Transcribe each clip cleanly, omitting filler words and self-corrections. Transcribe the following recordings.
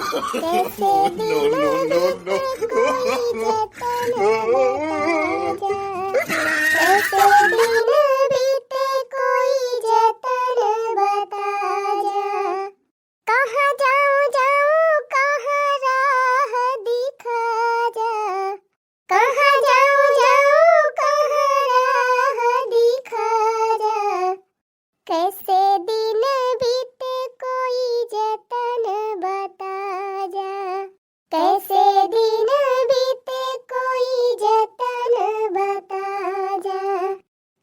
कैसे दिन बीते कोई जतन बता जा, कैसे दिन बीते कोई जतन बता जा। कहाँ जाऊँ जाऊँ कहाँ राह दिखा जा, कहाँ जाऊँ जाऊँ कहाँ राह दिखा जा। कैसे दिन बीते कोई जतन बता जा, कैसे दिन बीते कोई जतन बता जा।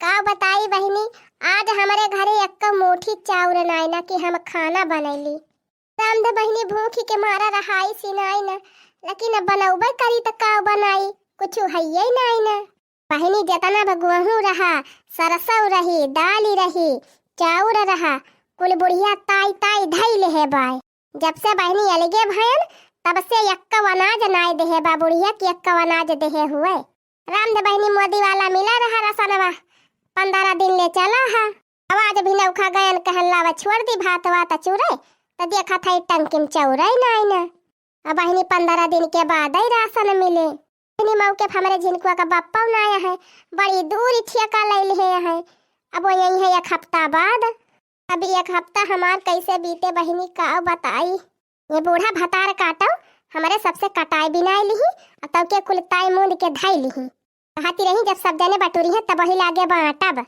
का बताई बहनी, आज हमारे घरे एक मुट्ठी चाउर नाई ना कि हम खाना बनैली। रामद बहनी भूखी के मारा रहाई सिनाई न, लेकिन अब बनौबे करी त का बनाई, कुछ हइये नाई न। बहनी जतना बगुहू रहा, सरसों रही, दाली रही, चाउर रहा, कुल बुढ़िया ताई ताई धैले है बाय। जब से बहनी अलगे भयन तब से यक्का अनाज नाय देहे बा बुढ़िया की यक्का अनाज देहे हुए। रामद बहनी मोदी वाला मिला रहा रसनवा, 15 दिन ले चला हा। आवाज भी नौखा गयन कहला छोड़ दी भात वात चूरे तो देखा था टंकिन चौरे नाई न। अब बहनी 15 दिन के बाद ही राशन मिले। बहनी मौके हमारे झिनकुआ का बापा न आया है, बड़ी दूर ठेका ले लिए है। अब वो यही है 1 हफ्ता बाद। अभी 1 हफ्ता हमार कैसे बीते बहनी का बताई। ये बूढ़ा भतार काटो हमारे सबसे कटाई बिनाई ली तब के कुलताई मूंद के धाई ली। कहती रही जब सब जने बटोरी है तब ही लागे बाटब।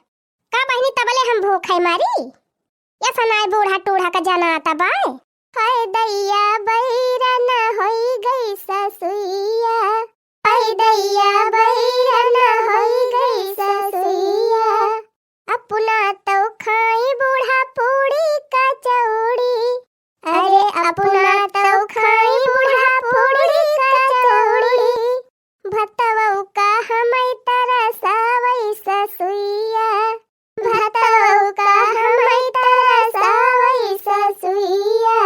का बहनी तबले हम भूखे मारी, या सनाई बूढ़ा टूढ़ा का जाना आता बाय। हाय दैया बैरा न होई गई ससुइया, हाय दैया बैरा न होई गई ससुइया। अपना तो खाई बूढ़ा पूड़ी कचौड़ी, अरे अपना तो खाई बूढ़ा पूड़ी कचौड़ी। भतवऊ का हमै तरसावई ससुइया, भतवऊ का हमै तरसावई ससुइया।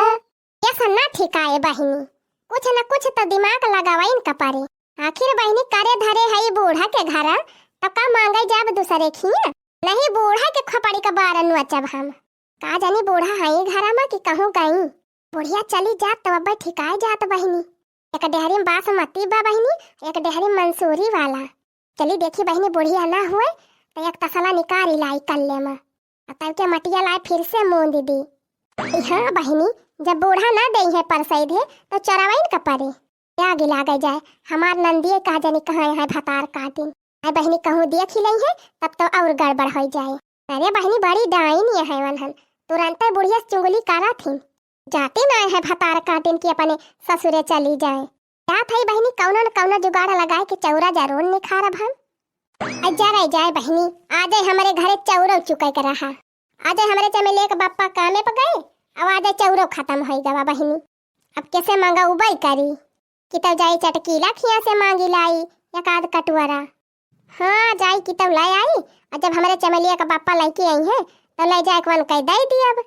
ये सन्ना ठिकाए बहिनी, कुछ न कुछ तो दिमाग लगावाइन कपारे। आखिर बहिनी करे धरे है बूढ़ा के घर तो का मांगे जब दूसरे खिया, नहीं बूढ़ा के खपड़ी का बारन नचब हम। का जानी बूढ़ा है घरा में कि कहूँ गई। बुढ़िया चली जात तो अब ठिकाए जात बहिनी। एक डेहरी में बासमती बा बहिनी, एक डेहरी मंसूरी वाला। चली देखी बहिनी बुढ़िया ना हुए तो एक तसला निकाल लाई कल्ले में, तब के मटिया लाई फिर से मूंद दी। हाँ बहिनी, जब बूढ़ा ना दे है परसई दे तो चरावाइन कपरे क्या गिला गई जाए। हमार नंदिये का जानी कहाँ है भतार काटिन। आई बहनी कहूँ देख ही नहीं है तब तो और गड़बड़ हो जाए। अरे बहनी बड़ी डाइन है वनहन, तुरंत बुढ़िया चुंगली करा थी। जाती ना है भतार काटिन की अपने ससुरे चली जाए। क्या थी बहनी कौनो न कौनो जुगाड़ लगाए के चौरा जरूर निखारब हम। जा रही जाए बहनी, आज हमारे घरे चौरो चुके कर रहा। आज हमारे चमेले के बापा कामे पर गए, अब आज चौरो खत्म हो गवा बहनी। अब कैसे मांगा उबई करी कि तब जाई चटकीला खिया से मांगी लाई एक आध कटुआरा। हाँ जाई की तब लाई आई, और जब हमारे चमेलिया का बापा लेके आई है तो ले जाए कौन कह दे दी। अब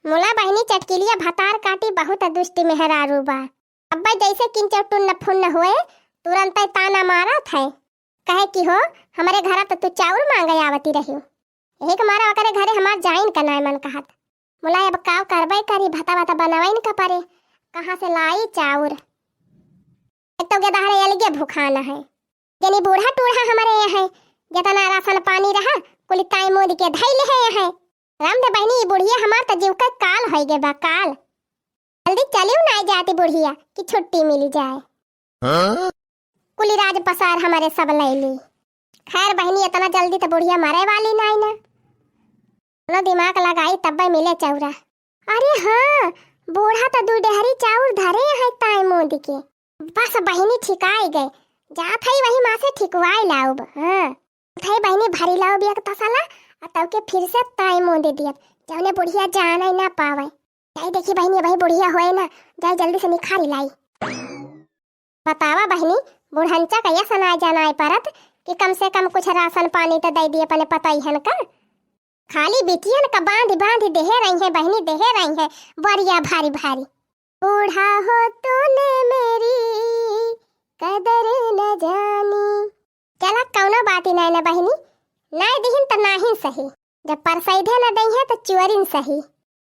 मुला बहनी चटकीलिया भतार काटी बहुत दुष्टि मेहरारू बा। अब जैसे किंचो टुन्न फुन्न हुए तुरंत ताना मारा थे, कहे कि हो हमारे घर तो तू चाउर मांगे आवती रही। यही के मारा करे घरे हमार जाइन का नाय मन कहत। मुला अब काव करबे करी, भता भता बनवाइन का परे, कहाँ से लाई चाउर। एक तो गेदारे अलगे भूखाना है। जनी बूढ़ा टूढ़ा हमारे यहाँ है, जितना राशन पानी रहा कुलिताई मोदी के धैले है यहाँ। रामद बहनी बुढ़िया हमार तो जीव का काल हो गए बा काल। जल्दी चलियो ना जाती बुढ़िया कि छुट्टी मिल जाए। कुली राज पसार हमारे सब ले ली। खैर बहनी इतना जल्दी तो बुढ़िया मरे वाली नहीं ना, ना दिमाग लगाई तब मिले चौरा। अरे हाँ बूढ़ा तो 2 डेहरी चाउर धरे है ताई मोदी के। बस बहनी ठिकाई गए, जा थई वही माँ से ठिकवाई लाऊब। हाँ थई बहनी भरी लाओ बिया तसला तब के फिर से ताई मोदे दिया जौने बुढ़िया जाना ही ना पावे। जाई देखी बहनी भाई बुढ़िया होए ना, जाई जल्दी से निखारी लाई। बतावा बहनी बुढ़ंचा का ये सनाय जाना परत कि कम से कम कुछ राशन पानी तो दे दिए अपने पता ही है का। खाली बिटियन का बांध बांध देहे रही है बहनी, देहे रही है बरिया भारी भारी। बूढ़ा हो तूने मेरी कदर न जानी। चला कौनो बात ही नहीं ना बहनी, नहीं दिहिन तो नहीं सही, जब परसैधे न दही है तो चुअरिन सही।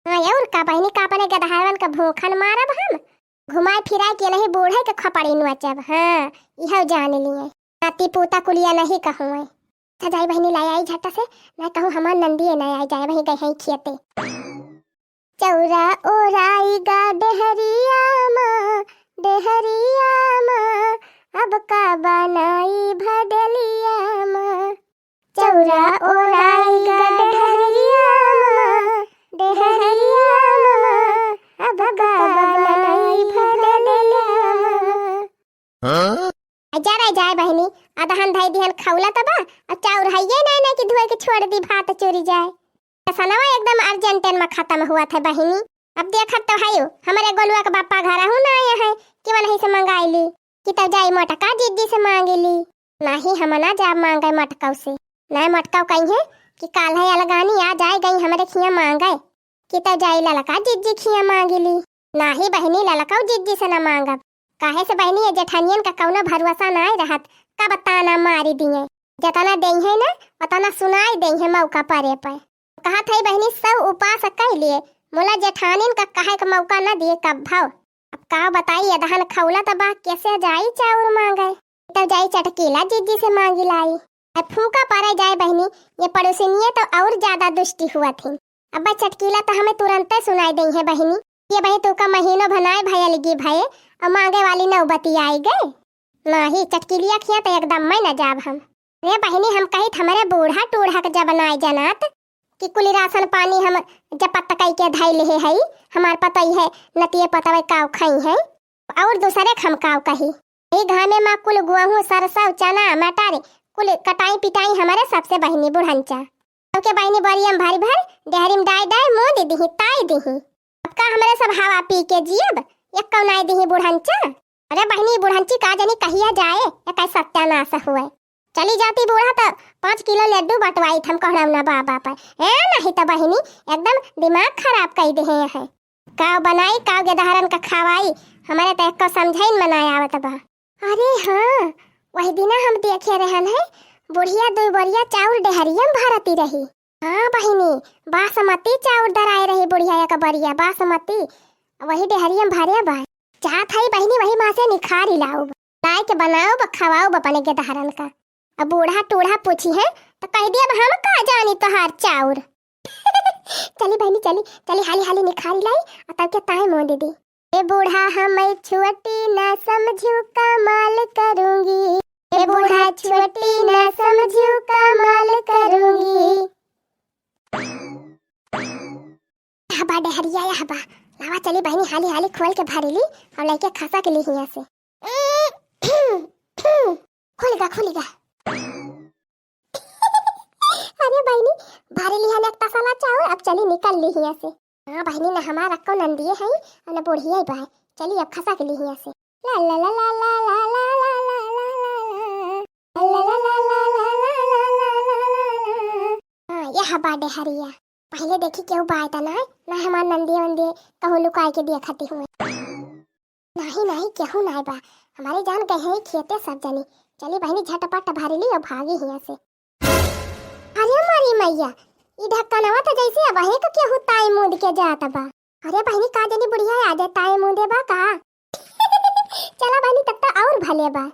हाँ और का बहनी का अपने गदहारवन का भूखन मारब हम, घुमाए फिराए के नहीं बूढ़े के खपड़ी नुचब। हाँ यह जान लिए नाती पोता कुलिया नहीं कहूँ सजाई बहनी लाई आई झटा से मैं कहूँ हमार नंदी नहीं आई जाए वही गए खियते चौरा ओराई गा डेहरिया माँ अब का बनाई भदलिया माँ चौरा ओराई गा डेहरिया माँ अब का बनाई भदलिया माँ जा जाए बहनी अदहन धाई दिहन खौला तबा अब चाउर हइये नहीं कि धोए के छोड़ दी भात चोरी जाए सनवा एकदम अर्जेंटन में खत्म हुआ था बहनी। अब देखत तो है हमारे गोलुआ के बापा घर हूँ ना आए हैं कि वही से मंगाई ली कि तब जाई मटका जीजी से मांगे ली नहीं हम ना जा मांगे मटका से नहीं मटका कहीं है कि काल है अलगानी आ जाए गई हमारे खिया मांगे कि तब जाई ललका जीजी खिया मांगे ली नहीं बहनी ललका जीजी से ना मांगब काहे से बहनी है जेठानियन का कौनो भरोसा नहीं रहत का बताना मारी दिए जतना दे है ना उतना सुनाई दे है मौका परे पर कहा था बहनी सब उपास कह लिए मोला जेठानिन का कहे का मौका न दिए कब भाव अब का बताई दहन खौला तबा कैसे जाई चाउर मांगे तब जाई चटकीला जीजी से मांगी लाई अब फूका पारे जाए बहनी ये पड़ोसिनिये तो और ज्यादा दुष्टि हुआ थी अब चटकीला तो हमें तुरंत सुनाई दी है बहनी ये बही तू का महीनों भनाए भैया लगी भये और मांगे वाली नौबती आई गए नहीं चटकीलिया खिया तो एकदम मैं न जाब हम रे बहनी हम कही हमारे बूढ़ा टूढ़ा के जब बनाए जनात कि कुली राशन पानी हम जब पत्ता के धाई ले है हमार पता ही है नतिये पता काव खाई है और दूसरे खम काव कही ये घामे माँ कुल गुहूँ सरसों चना मटर कुल कटाई पिटाई हमारे सबसे बहनी बुढ़ंचा के बहनी बरियम भरी भर डेहरी में डाई डाई मुँह दी दी ताई दी अब का हमारे सब हवा पी के जियब एक कौनाई दी बुढ़ंचा अरे बहनी बुढ़ंची का जनी कहिया जाए एक सत्यानाश हुए चली जाती बूढ़ा तो 5 किलो लड्डू बटवाई हम कहना ना बाबा पर ए नहीं तो बहनी एकदम दिमाग खराब कर दे है काव बनाई काव के दहरन का खवाई हमारे तो एक समझाइन मनाया आवत बा अरे हाँ वही दिना हम देखे रहन है बुढ़िया दो बरिया चाउर डेहरियम भरती रही हाँ बहनी बासमती चाउर दराए रही बुढ़िया का बरिया बासमती वही डेहरियम भरे बा चाहत है बहनी वही माँ से निखारी लाओ लाए के बनाओ खवाओ अपने के दहरन का अब बूढ़ा टूढ़ा पूछी है तो कह दिया हम का जानी तोहार चाउर चली बहनी चली चली हाली हाली निखारी लाई और तब के ताई मोड़ दी ए बूढ़ा हम छोटी न समझू कमाल करूंगी ए बूढ़ा छोटी न समझू कमाल करूंगी हबा डहरिया या हबा लावा चली बहनी हाली हाली खोल के भरी ली और लेके खसा के ली यहाँ से खोलेगा अरे बहनी भारी लिया ने एक तसला चाउर अब चली निकल ली यहाँ से हाँ बहनी ना हमारा को नंदिए है और ना बुढ़िया ही बाय चली अब खसा के ली यहाँ से ला ला ला ला ला ला ला ला हाँ ये हबा डेहरिया पहले देखी क्यों बाय था ना हमार नंदिए वंदिए कहूँ लुकाए के दिया खाती हुए नहीं केहू ना बा हमारे जान गए हैं खेते सब जनी चली बहनी झटपट भरी ली और भागी यहाँ से अरे मारी मैया ई ढक्कनवा तो जैसे अब है के केहू ताई मुंद के जात बा अरे बहनी का जनी बुढ़िया आ जाए ताई मुंदे बा का चला बहनी तब तो और भले बा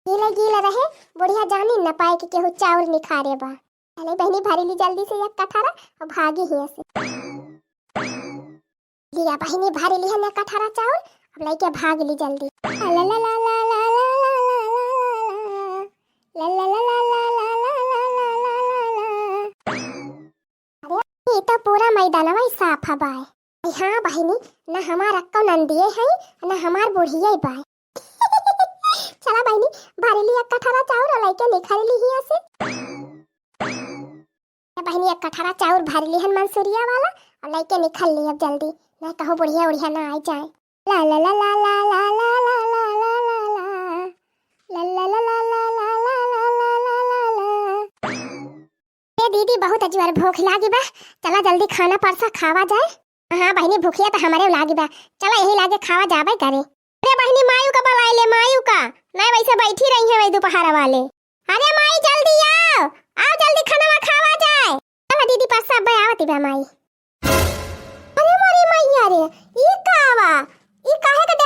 गीला रहे बुढ़िया जानी न पाए कि केहू चाउर निखारे बा चले बहनी भरी ली जल्दी से एक कठारा और भागी यहाँ से लिया बहनी भरी ली है न कठारा चाउर अब लेके भाग ली जल्दी ला ला ला ला ला ला ला ला ये तो पूरा मैदान वही साफ है बाय हाँ बहनी न हमार अक्का नंदिए है न हमार बुढ़िया ही बाय चला बहनी भरी ली एक कठारा चाउर और लेके निखारी ली यहाँ से बहनी एक कठारा चाउर भरी ली हन मंसूरिया वाला और लेके निकल ली अब जल्दी न कहो बुढ़िया उड़िया ना आ जाए ला ला ला ला ला ला ला ला ला ला ला ला ला दीदी बहुत अजवर भूख लागी बा चला जल्दी खाना परसा खावा जाए हाँ बहनी भूखिया तो हमारे लागी बा चला यही लागे खावा जाबे करे अरे बहनी मायू का बुलाए ले मायू का मैं वैसे बैठी रही है वही दोपहर वाले अरे माई जल्दी आओ जल्दी खाना खावा जाए चला दीदी परसा बे आवती बा माई अरे मारी मैया रे ई कावा ई काहे के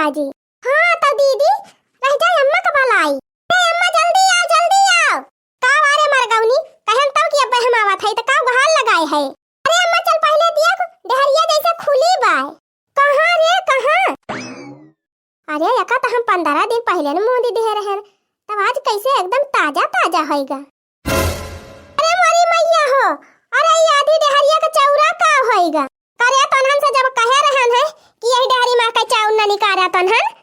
बाजी। हाँ तो दीदी रह जाए अम्मा कब आई। अरे अम्मा जल्दी आओ जल्दी आओ। का वारे मरगौनी कहन तो कि अब हम आवत है त का बहाल लगाए है। अरे अम्मा चल पहले दिया डहरिया जैसे खुली बाय। कहां रे कहां। अरे यका तो हम 15 दिन पहले न मोदी दे रहे हैं तब आज कैसे एकदम ताजा ताजा होएगा। अरे मारी मैया हो। अरे ये आधी डहरिया का चौरा का होएगा। करे तनहन से जब कहे रहन है कि यही डहरी मां का चाउर न निकारा तनहन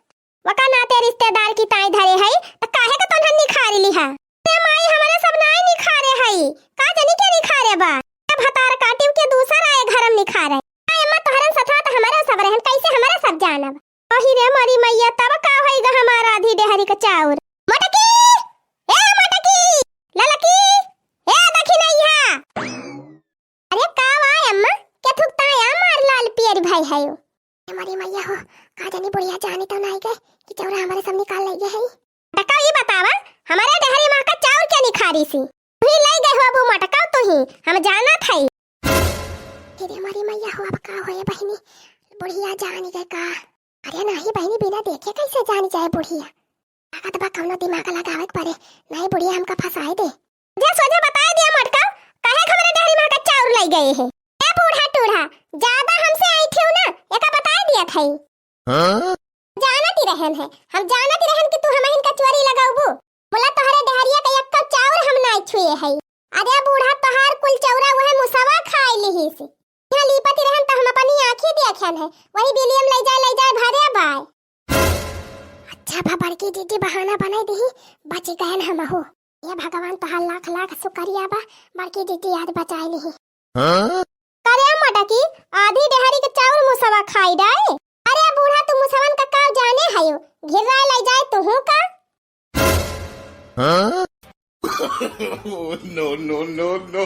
वका नाते रिश्तेदार की ताई धरे है त काहे का तनहन निखारी लिहा। ते माई हमारे सब नाई निखारे है का जनी के निखारे बा। अब हतार काटिव के दूसरा आए घरम निखारे। आई अम्मा तोहरन सथा त हमारा सब रहन कैसे हमारा सब जानब। ओही रे मारी मैया तब का होएगा हमारा आधी डहरी का चाउर। मटकी ए मटकी ललकी ए देखी नहीं है। अरे का वाय अम्मा के थुकता है मार लाल पियर भाई है यो। हमारी मैया हो का जानी बुढ़िया जानी तो नहीं गए कि चौरा हमारे सब निकाल ले गए है। टका ये बतावा हमारे डहरी मां का चाउर क्या निखारी सी भी ले गए हो अबू मटका तो ही हम जाना था। फिर हमारी मैया हो अब का होए बहनी बुढ़िया जानी गए का। अरे नहीं बहनी बिना देखे कैसे जानी जाए बुढ़िया। ताकत बा कौनो दिमाग लगावे पड़े नहीं बुढ़िया हमका फंसाए दे। जे सोझे बता दिया मटका काहे हमारे डहरी मां का चाउर ले गए है। ए बूढ़ा टूढ़ा ज्यादा हमसे आई थी ना एका बता दिया था। हां जानत ही रहन है हम जानत ही रहन कि तू हमहिन का चोरी लगाऊबू। बोला तोहरे डहरिया का एक कप चाउर हम नहीं छुए है। अरे बूढ़ा तोहार कुल चौरा वह मुसवा खाए लिही से यहां लीपत रहन त हम अपनी आंखें देखन है वही बिलियम ले जाए भरे बाय। अच्छा भा बड़की दीदी बहाना बनाई दी बच गए हम हो। ये भगवान तोहार लाख लाख शुक्रिया बा बड़की दीदी याद बचाई ली। हां करे मटकी आधी डहरी के चाउर मुसवा खाई डाए। अरे बूढ़ा तू मुसवन का काव जाने हयो घिरा ले जाए तू हूं का। हां no no no no